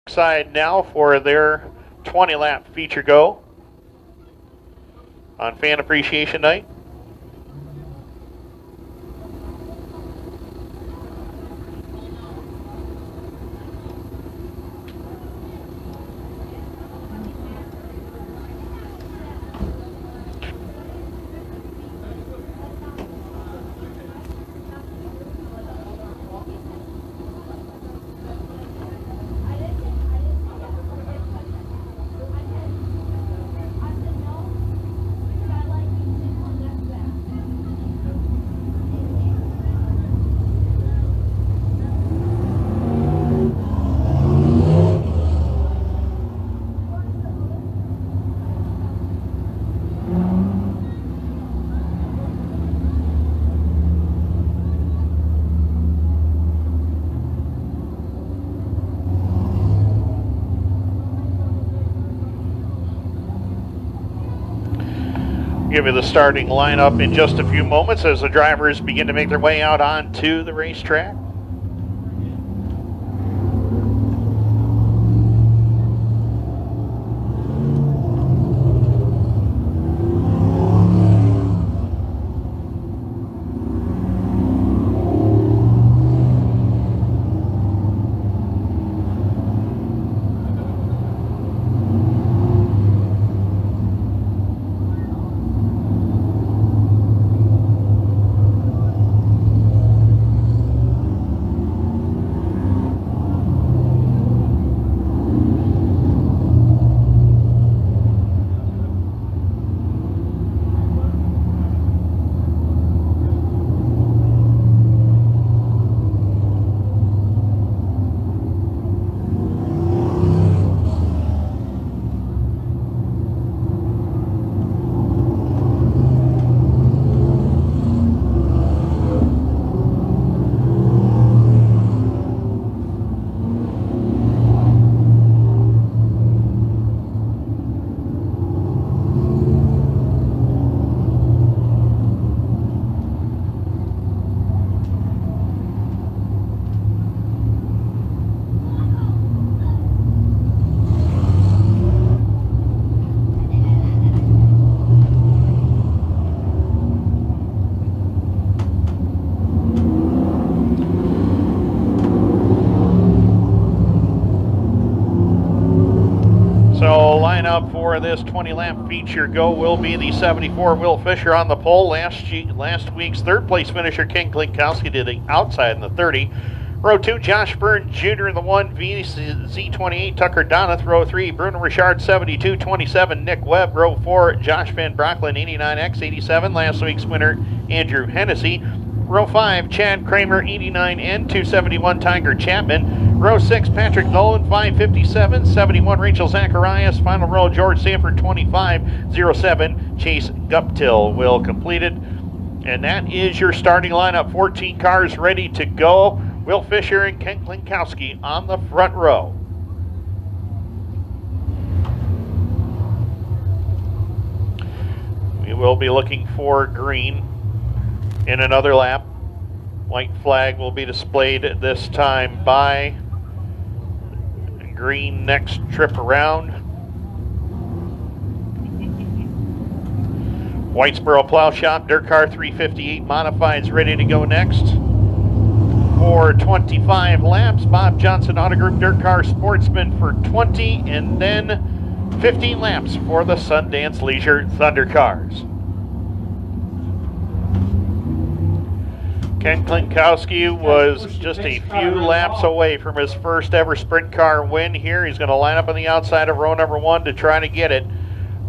Side now for their 20-lap feature go on Fan Appreciation Night. Give you the starting lineup in just a few moments as the drivers begin to make their way out onto the racetrack. Lineup for this 20-lap feature go will be the 74 Will Fisher on the pole. Last week's third place finisher Ken Klinkowsky did the outside in the 30. Row 2, Josh Verne Jr. in the 1V, Z28, Tucker Donath. Row 3, Bruno Richard, 72-27, Nick Webb. Row 4, Josh Vanbrocklin, 89X87. Last week's winner, Andrew Hennessy. Row 5, Chad Kramer, 89N, 271, Tiger Chapman. Row 6, Patrick Nolan, 557, 71, Rachel Zacharias. Final row, George Sanford, 2507, Chase Guptill will complete it. And that is your starting lineup. 14 cars ready to go. Will Fisher and Ken Klinkowsky on the front row. We will be looking for green in another lap. White flag will be displayed this time by green next trip around. Whitesboro Plow Shop, Dirt Car 358 Modifieds ready to go next. For 25 laps, Bob Johnson Auto Group Dirt Car Sportsman for 20, and then 15 laps for the Sundance Leisure Thunder Cars. Ken Klinkowsky was just a few laps away from his first ever sprint car win here. He's going to line up on the outside of row number 1 to try to get it.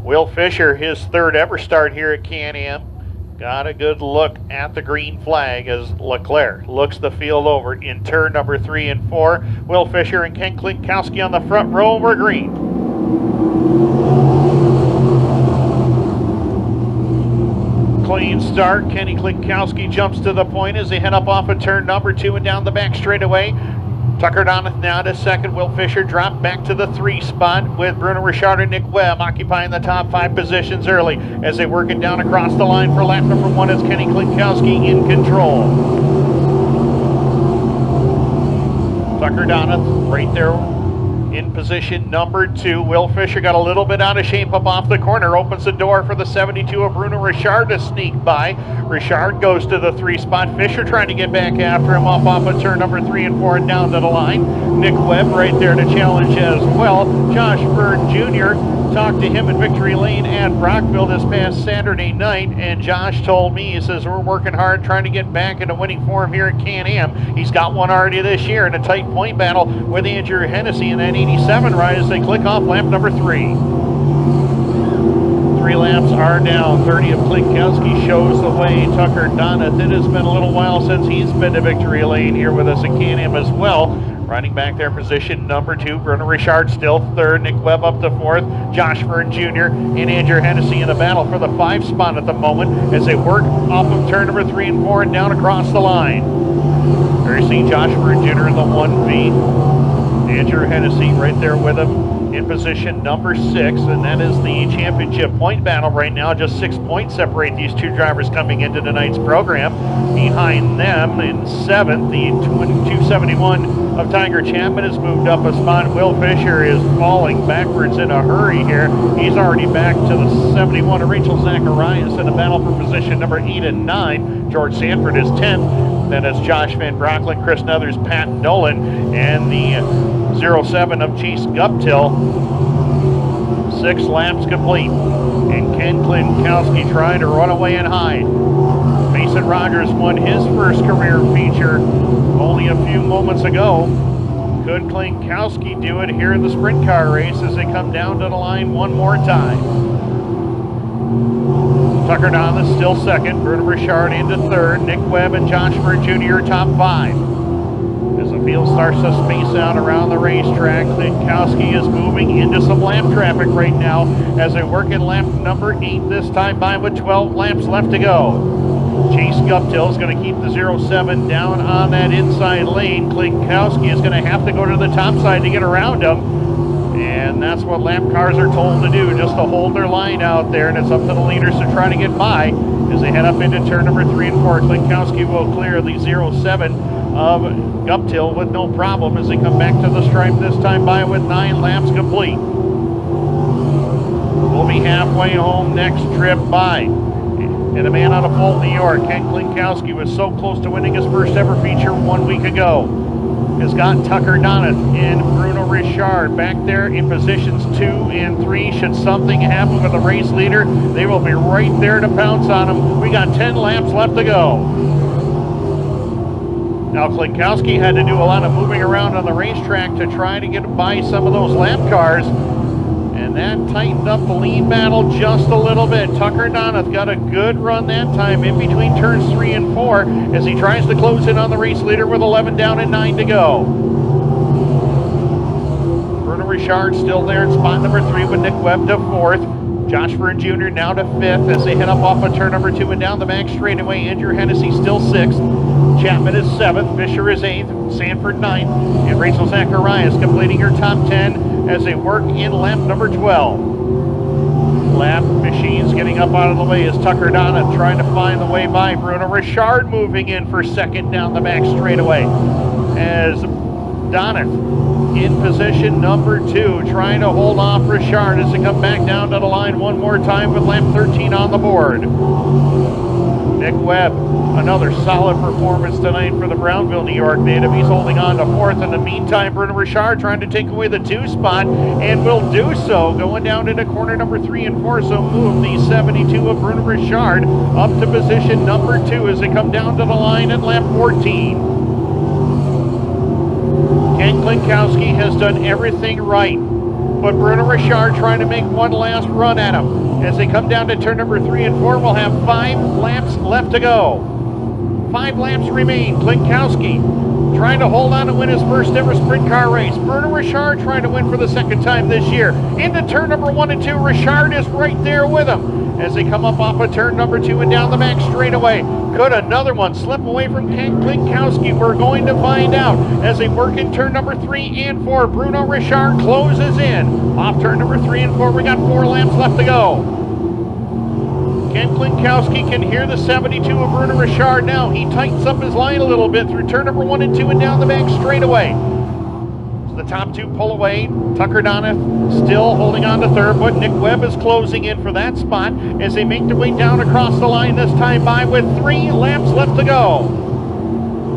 Will Fisher, his third ever start here at Can-Am, got a good look at the green flag as Leclerc looks the field over in turn number 3 and 4. Will Fisher and Ken Klinkowsky on the front row over green. Clean start. Kenny Klinkowsky jumps to the point as they head up off of turn number 2 and down the back straightaway. Tucker Donath now to second. Will Fisher dropped back to the 3 spot with Bruno Richard and Nick Webb occupying the top 5 positions early as they work it down across the line for lap number 1 as Kenny Klinkowsky in control. Tucker Donath right there In position number 2, Will Fisher got a little bit out of shape up off the corner, opens the door for the 72 of Bruno Richard to sneak by. Richard goes to the 3 spot. Fisher trying to get back after him off of turn number 3 and 4 and down to the line. Nick Webb right there to challenge as well. Josh Verne Jr. talked to him in Victory Lane at Brockville this past Saturday night, and Josh told me, he says, we're working hard trying to get back into winning form here at Can-Am. He's got one already this year in a tight point battle with Andrew Hennessy in that 87 ride as they click off lap number 3. 3 laps are down. 30 of Klinkowsky shows the way. Tucker Donath, it has been a little while since he's been to Victory Lane here with us at Can-Am as well. Riding back there, position number 2, Bruno Richard still 3rd, Nick Webb up to 4th, Josh Verne Jr. and Andrew Hennessy in a battle for the 5 spot at the moment as they work off of turn number 3 and 4 and down across the line. There you see Josh Verne Jr. in the 1V, Andrew Hennessy right there with him in position number 6, and that is the championship point battle right now. Just 6 points separate these 2 drivers coming into tonight's program. Behind them in 7th, the 271 of Tiger Chapman has moved up a spot. Will Fisher is falling backwards in a hurry here. He's already back to the 71 of Rachel Zacharias in a battle for position number 8 and 9. George Sanford is 10th. Then it's Josh Vanbrocklin, Chris Nuthers, Pat Nolan, and the 07 of Chase Guptill. 6 laps complete. And Ken Klinkowsky trying to run away and hide. Mason Rogers won his first career feature only a few moments ago. Could Klinkowsky do it here in the sprint car race as they come down to the line one more time? Tucker Donath still 2nd, Bruno Richard into 3rd, Nick Webb and Josh Verne Jr. top 5. As the field starts to space out around the racetrack, Klinkowsky is moving into some lap traffic right now as they work in lap number 8, this time by with 12 laps left to go. Chase Guptill is going to keep the 07 down on that inside lane. Klinkowsky is going to have to go to the top side to get around him. And that's what lap cars are told to do, just to hold their line out there. And it's up to the leaders to try to get by as they head up into turn number 3 and 4. Klinkowsky will clear the 07 of Guptill with no problem as they come back to the stripe, this time by with 9 laps complete. We'll be halfway home next trip by. And the man out of Fulton, New York, Ken Klinkowsky, was so close to winning his first ever feature 1 week ago. Has got Tucker Donath and Bruno Richard back there in positions 2 and 3. Should something happen with the race leader, they will be right there to pounce on him. We got 10 laps left to go. Now Klinkowsky had to do a lot of moving around on the racetrack to try to get by some of those lap cars. And that tightened up the lead battle just a little bit. Tucker Donath got a good run that time in between turns 3 and 4 as he tries to close in on the race leader with 11 down and 9 to go. Bruno Richard still there in spot number 3 with Nick Webb to 4th. Josh Verne Jr. now to 5th as they head up off of turn number 2 and down the back straightaway. Andrew Hennessy still 6th. Chapman is 7th. Fisher is 8th. Sanford 9th. And Rachel Zacharias completing her top 10 as they work in lap number 12. Lap machines getting up out of the way as Tucker Donath trying to find the way by. Bruno Richard moving in for 2nd down the back straightaway as Donath in position number 2, trying to hold off Richard as they come back down to the line one more time with lap 13 on the board. Nick Webb, another solid performance tonight for the Brownville, New York native. He's holding on to 4th. In the meantime, Bruno Richard trying to take away the 2 spot and will do so, going down into corner number 3 and 4. So move the 72 of Bruno Richard up to position number 2 as they come down to the line at lap 14. Ken Klinkowsky has done everything right, but Bruno Richard trying to make one last run at him. As they come down to turn number 3 and 4, we'll have 5 laps left to go. 5 laps remain. Klinkowsky trying to hold on to win his first ever sprint car race. Bruno Richard trying to win for the 2nd time this year. Into turn number 1 and 2, Richard is right there with him as they come up off of turn number 2 and down the back straightaway. Could another one slip away from Ken Klinkowsky? We're going to find out as they work in turn number 3 and 4. Bruno Richard closes in. Off turn number 3 and 4, we got 4 laps left to go. Ken Klinkowsky can hear the 72 of Bruno Richard now. He tightens up his line a little bit through turn number 1 and 2 and down the back straightaway. the top two pull away. Tucker Donath still holding on to third, but Nick Webb is closing in for that spot as they make their way down across the line this time by with 3 laps left to go.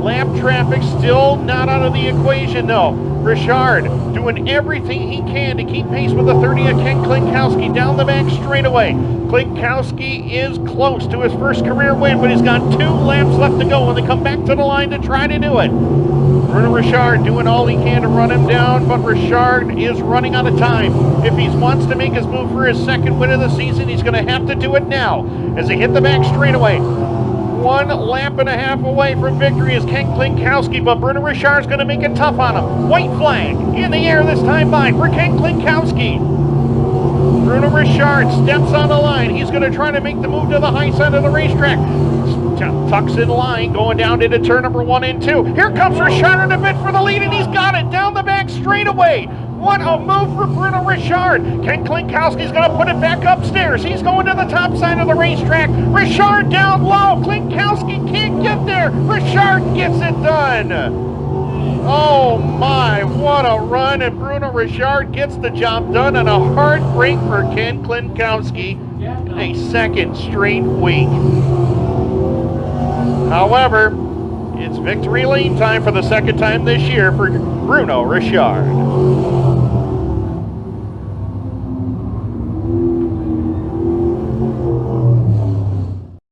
Lap traffic still not out of the equation though. Richard doing everything he can to keep pace with the 30 of Ken Klinkowsky down the back straightaway. Klinkowsky is close to his first career win, but he's got 2 laps left to go when they come back to the line to try to do it. Bruno Richard doing all he can to run him down, but Richard is running out of time. If he wants to make his move for his second win of the season, he's going to have to do it now as they hit the back straightaway. 1 lap and a half away from victory is Ken Klinkowsky, but Bruno Richard's going to make it tough on him. White flag in the air this time by for Ken Klinkowsky. Bruno Richard steps on the line. He's going to try to make the move to the high side of the racetrack. Tucks in line, going down into turn number 1 and 2. Here comes Richard in a bit for the lead, and he's got it down the back straightaway. What a move for Bruno Richard. Ken Klinkowski's going to put it back upstairs. He's going to the top side of the racetrack. Richard down low. Klinkowski can't get there. Richard gets it done. Oh my, what a run. And Bruno Richard gets the job done on a hard break for Ken Klinkowski. A second straight week. However, it's victory lane time for the second time this year for Bruno Richard.